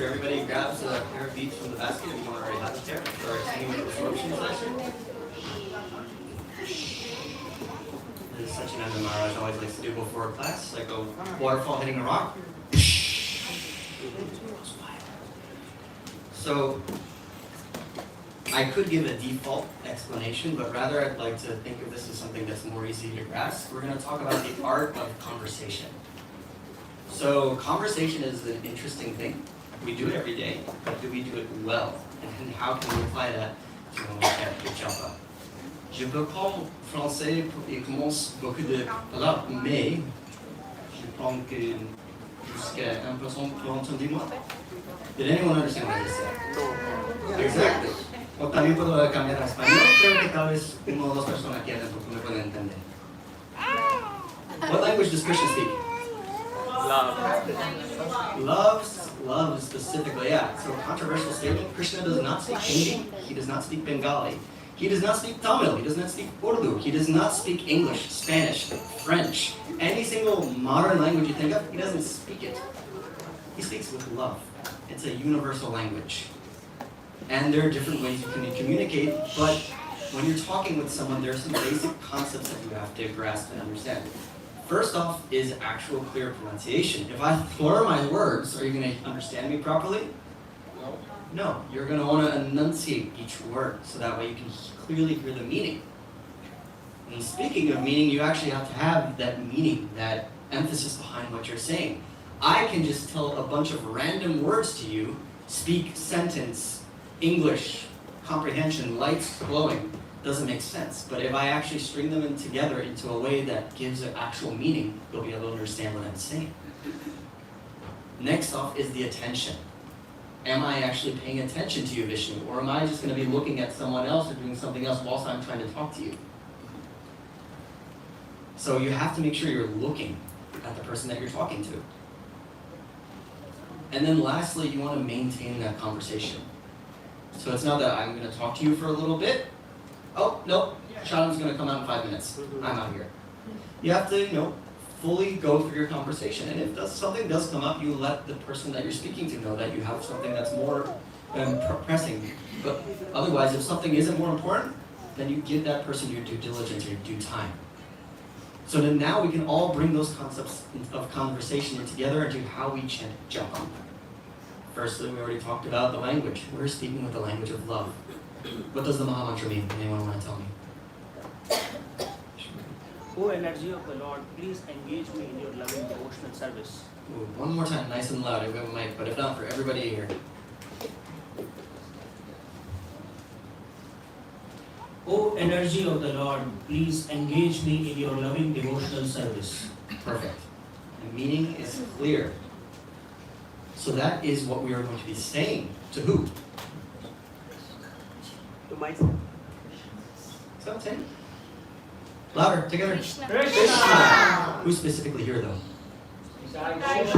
sure everybody grabs a pair of beads from the basket if you don't already have a pair for our continuing absorption session. This is such an Maharaj always likes to do before class, like a waterfall hitting a rock. So I could give a default explanation, but rather I'd like to think of this as something that's more easy to grasp. We're going to talk about the art of conversation. So conversation is an interesting thing. We do it every day, but do we do it well? And how can we apply that to le japa? Je peux prendre français et commence beaucoup de paroles, mais je pense que jusqu'à 1% pour entendre moi. Did anyone understand what I just said? Exactly. O también puedo cambiar a español, creo que tal vez uno o dos personas aquí adentro me pueden entender. What language does Krishna speak? Love. Love specifically, yeah. So controversial statement, Krishna does not speak Hindi, he does not speak Bengali, he does not speak Tamil, he does not speak Urdu, he does not speak English, Spanish, French, any single modern language you think of, he doesn't speak it. He speaks with love. It's a universal language. And there are different ways you can communicate, but when you're talking with someone, there are some basic concepts that you have to grasp and understand. First off is actual clear pronunciation. If I slur my words, are you going to understand me properly? No. You're going to want to enunciate each word so that way you can clearly hear the meaning. And speaking of meaning, you actually have to have that meaning, that emphasis behind what you're saying. I can just tell a bunch of random words to you, speak sentence, English, comprehension, lights glowing. Doesn't make sense. But if I actually string them in together into a way that gives an actual meaning, you'll be able to understand what I'm saying. Next off is the attention. Am I actually paying attention to you, Vishnu? Or am I just going to be looking at someone else or doing something else whilst I'm trying to talk to you? So you have to make sure you're looking at the person that you're talking to. And then lastly, you want to maintain that conversation. So it's not that I'm going to talk to you for a little bit. Oh, no, Shanam's going to come out in 5 minutes. I'm out here. You have to, fully go through your conversation. And if something does come up, you let the person that you're speaking to know that you have something that's more pressing. But otherwise, if something isn't more important, then you give that person your due diligence, your due time. So then now we can all bring those concepts of conversation together into how we chant japa. Firstly, we already talked about the language. We're speaking with the language of love. What does the Maha Mantra mean? Anyone want to tell me? O energy of the Lord, please engage me in your loving devotional service. Ooh, one more time, nice and loud. We have a mic, but if not, for everybody here. O energy of the Lord, please engage me in your loving devotional service. Perfect. The meaning is clear. So that is what we are going to be saying. To who? To myself. Is that what I'm saying? Louder, together. Krishna. Who specifically here, though? Exactly.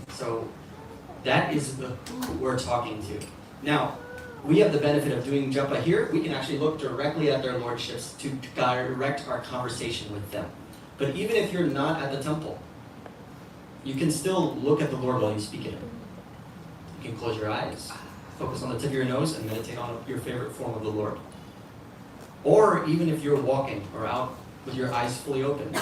So that is the who we're talking to. Now, we have the benefit of doing japa here. We can actually look directly at their lordships to direct our conversation with them. But even if you're not at the temple, you can still look at the Lord while you speak it. You can close your eyes, focus on the tip of your nose, and meditate on your favorite form of the Lord. Or even if you're walking or out with your eyes fully open.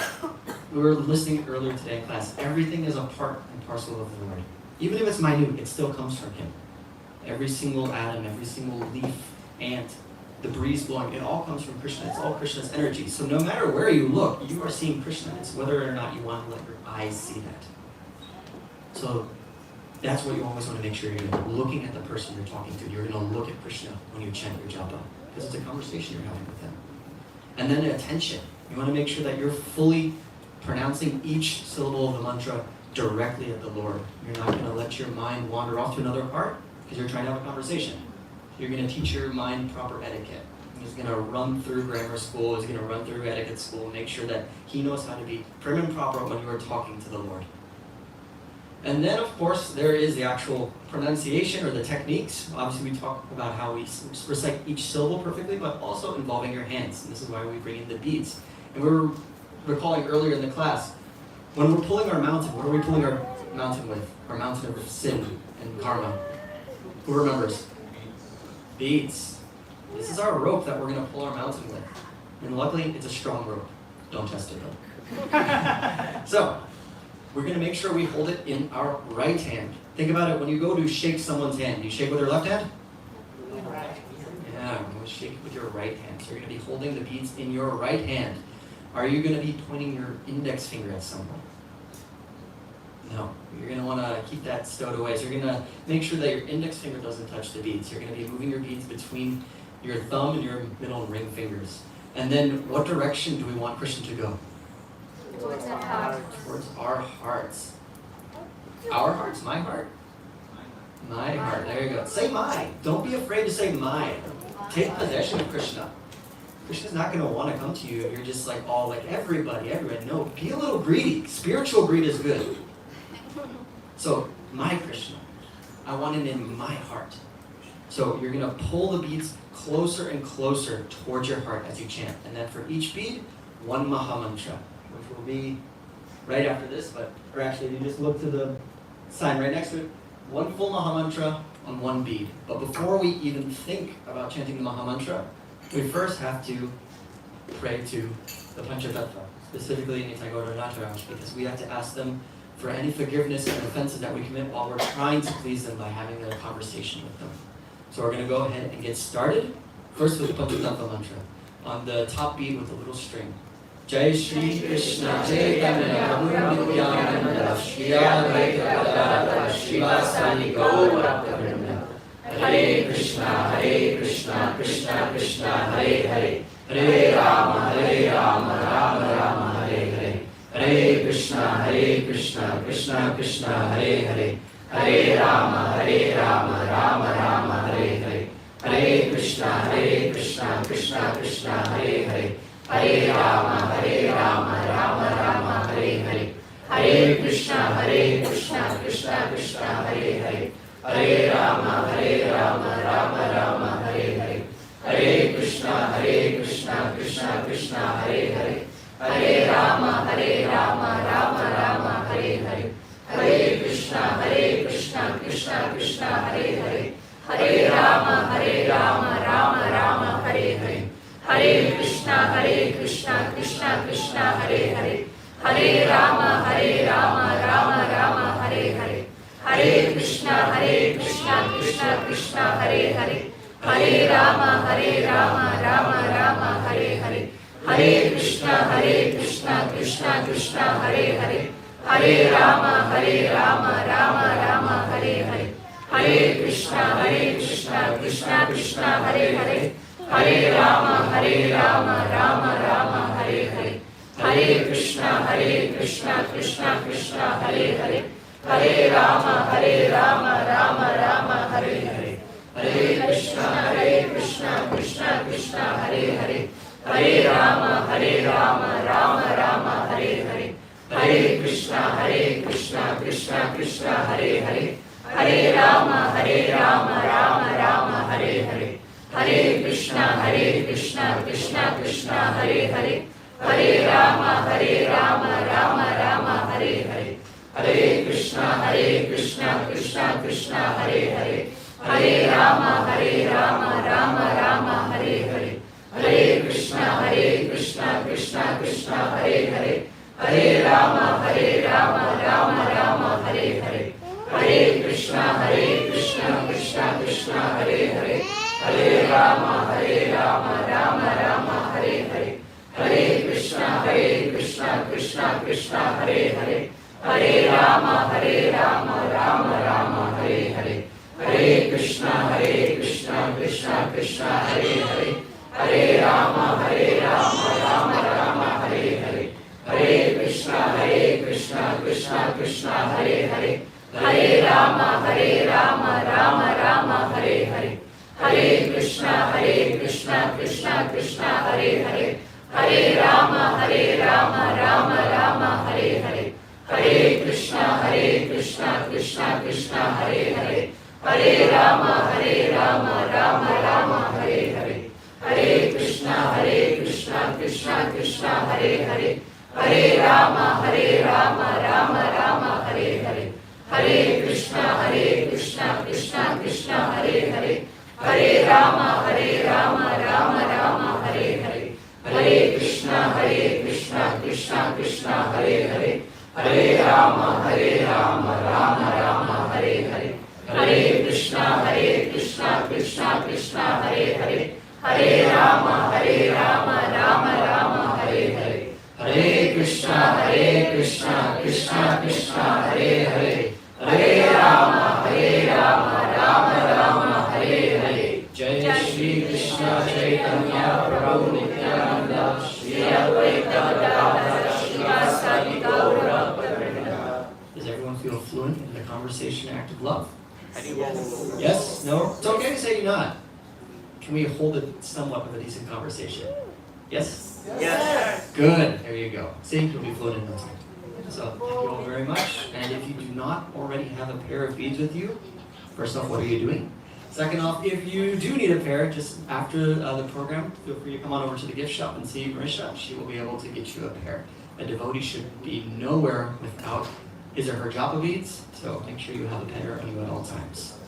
We were listening earlier today in class. Everything is a part and parcel of the Lord. Even if it's minute, it still comes from Him. Every single atom, every single leaf, ant, the breeze blowing, it all comes from Krishna. It's all Krishna's energy. So no matter where you look, you are seeing Krishna. It's whether or not you want to let your eyes see that. So that's what you always want to make sure you're looking at the person you're talking to. You're going to look at Krishna when you chant your japa, because it's a conversation you're having with him. And then attention. You want to make sure that you're fully pronouncing each syllable of the mantra directly at the Lord. You're not going to let your mind wander off to another part because you're trying to have a conversation. You're going to teach your mind proper etiquette. He's going to run through grammar school. He's going to run through etiquette school and make sure that he knows how to be prim and proper when you are talking to the Lord. And then, of course, there is the actual pronunciation or the techniques. Obviously, we talk about how we recite each syllable perfectly, but also involving your hands. And this is why we bring in the beads. And we were recalling earlier in the class, when we're pulling our mountain, what are we pulling our mountain with? Our mountain of sin and karma. Who remembers? Beads. This is our rope that we're going to pull our mountain with. And luckily, it's a strong rope. Don't test it though. So, we're going to make sure we hold it in our right hand. Think about it, when you go to shake someone's hand, you shake with your left hand? Yeah, we're going to shake with your right hand. So you're going to be holding the beads in your right hand. Are you going to be pointing your index finger at someone? No. You're going to want to keep that stowed away. So you're going to make sure that your index finger doesn't touch the beads. You're going to be moving your beads between your thumb and your middle and ring fingers. And then what direction do we want Krishna to go? Towards our heart. Towards our hearts. Our hearts? My heart? My heart. There you go. Say my. Don't be afraid to say my. Take possession of Krishna. Krishna's not going to want to come to you if you're just like all like everybody. No, be a little greedy. Spiritual greed is good. So, my Krishna. I want him in my heart. So you're going to pull the beads closer and closer towards your heart as you chant. And then for each bead, one Mahamantra, which will be right after this, or actually you just look to the sign right next to it. One full Mahamantra on one bead. But before we even think about chanting the Mahamantra, we first have to pray to the Panchatattva, specifically Nitya Nataraj, because we have to ask them for any forgiveness and offenses that we commit while we're trying to please them by having a conversation with them. So we're going to go ahead and get started. First with the Panchatattva mantra. On the top beat with a little string. Jai Shri Krishna Chaitanya Prabhu Nityananda Shri Advaita Gadadhara Srivasadi Gaurabdavrinda Hare Krishna Krishna Krishna Hare Hare Hare Rama Rama Rama Hare Hare Hare Krishna Krishna Krishna Hare Hare Hare Rama Rama Rama Hare Hare Hare Krishna Krishna Krishna Hare Hare Hare Rama Rama Rama Hare Hare Hare Krishna Krishna Krishna Hare Hare Hare Rama Rama Rama Hare Hare Hare Krishna Krishna Krishna Hare Hare Hare Rama Rama Rama Hare Hare Hare Krishna Krishna Krishna Hare Hare Hare Rama Rama Rama Hare Hare Hare Krishna Krishna Krishna Hare Hare Hare Rama Rama Rama Hare Hare Hare Krishna Krishna Krishna Hare Hare Hare Rama Rama Rama Hare Hare Hare Krishna Krishna Krishna Hare Hare Hare Rama Rama Rama Hare Hare Hare Krishna Krishna Krishna Hare Hare Hare Rama Rama Rama Hare Hare Hare Krishna Krishna Krishna Hare Hare Hare Rama Rama Rama Hare Hare Hare Krishna Krishna Krishna Hare Hare Hare Rama Rama Rama Hare Hare Hare Krishna Krishna Krishna Hare Hare Hare Rama Rama Rama Hare Hare Hare Krishna Krishna Krishna Hare Hare Hare Rama Rama Rama Hare Hare Hare Krishna Krishna Krishna Hare Hare Hare Rama Rama Rama Hare Hare Hare Krishna Krishna Krishna Hare Hare Hare Rama Rama Rama Hare Hare Hare Krishna Krishna Krishna Hare Hare Hare Rama Rama Rama Hare Hare Hare Krishna Krishna Krishna Hare Hare Hare Rama Rama Rama Hare Hare Hare Krishna Krishna Krishna Hare Hare Hare Rama Rama Rama Hare Hare Hare Krishna Krishna Krishna Hare Hare Hare Rama Rama Rama Hare Hare Hare Krishna Krishna Krishna Hare Hare Hare Rama Rama Rama Hare Hare Hare Krishna Krishna Krishna Hare Hare Hare Rama Rama Rama Hare Hare Hare Krishna Krishna Krishna Hare Hare Hare Rama Rama Rama Hare Hare Rama, Rama Rama, Hare Hare. Hare Krishna, Krishna Krishna, Hare Hare. Hare Rama, Rama Rama, Hare Hare. Hare Krishna, Krishna Krishna, Hare Hare. Hare Rama, Rama Rama, Hare Hare. Jai Shri Krishna Chaitanya Prabhu Nityananda, Shri Advaita Gadadhara Srivasadi Gaura Bhattacharya. Does everyone feel fluent in the conversation act of love? Yes? No? It's okay to say you're not. Can we hold it somewhat of a decent conversation? Yes? Yes. Good. There you go. See, you'll be fluent in no time. So thank you all very much. And if you do not already have a pair of beads with you, first off, what are you doing? Second off, if you do need a pair, just after the program, feel free to come on over to the gift shop and see Marisha. She will be able to get you a pair. A devotee should be nowhere without his or her japa beads, so make sure you have a pair on you at all times.